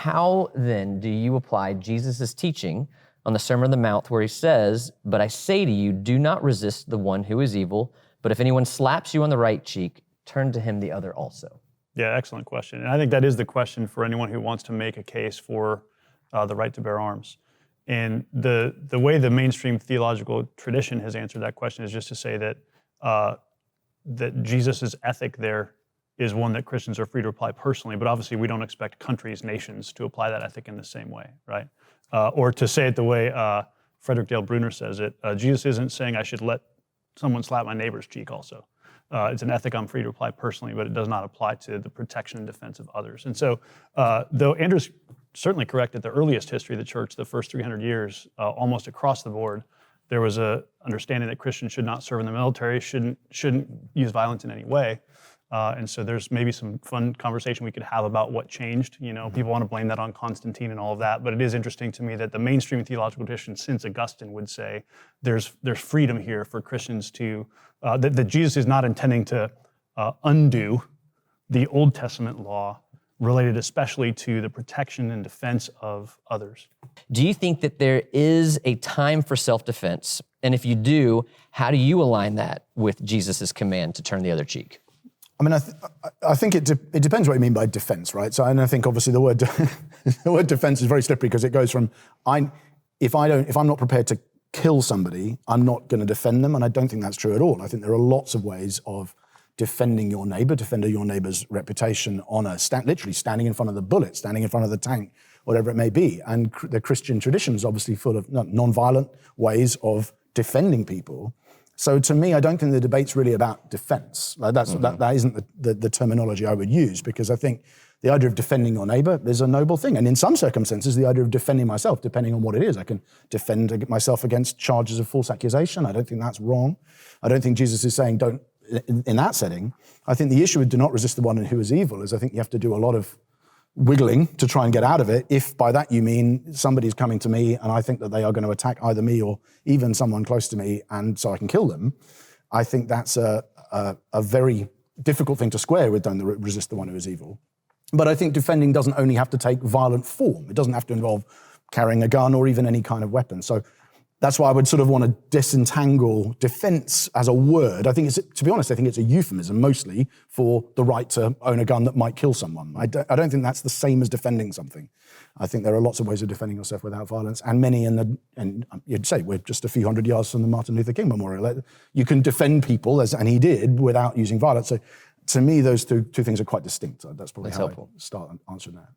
how then do you apply Jesus' teaching on the Sermon on the Mount where he says, "But I say to you, do not resist the one who is evil, but if anyone slaps you on the right cheek, turn to him the other also"? Yeah, excellent question. And I think that is the question for anyone who wants to make a case for the right to bear arms. And the way the mainstream theological tradition has answered that question is just to say that that Jesus' ethic there is one that Christians are free to apply personally, but obviously we don't expect countries, nations to apply that ethic in the same way, right? Or to say it the way Frederick Dale Bruner says it, Jesus isn't saying I should let someone slap my neighbor's cheek also. It's an ethic I'm free to apply personally, but it does not apply to the protection and defense of others. And so, though Andrew's certainly correct that the earliest history of the church, the first 300 years, almost across the board, there was a understanding that Christians should not serve in the military, shouldn't use violence in any way. And so there's maybe some fun conversation we could have about what changed. You know, people want to blame that on Constantine and all of that, but it is interesting to me that the mainstream theological tradition since Augustine would say there's freedom here for Christians to, that Jesus is not intending to undo the Old Testament law related especially to the protection and defense of others. Do you think that there is a time for self-defense? And if you do, how do you align that with Jesus' command to turn the other cheek? I mean, I think it depends what you mean by defense, right? So, and I think obviously the word defense is very slippery because it goes from if I'm not prepared to kill somebody, I'm not going to defend them, and I don't think that's true at all. I think there are lots of ways of defending your neighbor, defending your neighbor's reputation on literally standing in front of the bullet, standing in front of the tank, whatever it may be. And the Christian tradition is obviously full of non-violent ways of defending people. So to me, I don't think the debate's really about defense. Like that isn't the terminology I would use, because I think the idea of defending your neighbor is a noble thing. And in some circumstances, the idea of defending myself, depending on what it is, I can defend myself against charges of false accusation. I don't think that's wrong. I don't think Jesus is saying don't, in that setting. I think the issue with do not resist the one who is evil is I think you have to do a lot of wiggling to try and get out of it. If by that you mean somebody's coming to me and I think that they are going to attack either me or even someone close to me and so I can kill them, I think that's a very difficult thing to square with don't resist the one who is evil. But I think defending doesn't only have to take violent form. It doesn't have to involve carrying a gun or even any kind of weapon. So that's why I would sort of want to disentangle defense as a word. I think to be honest, I think it's a euphemism mostly for the right to own a gun that might kill someone. I don't think that's the same as defending something. I think there are lots of ways of defending yourself without violence, and many and you'd say we're just a few hundred yards from the Martin Luther King Memorial. You can defend people, and he did, without using violence. So to me, those two things are quite distinct. That's probably how I start answering that.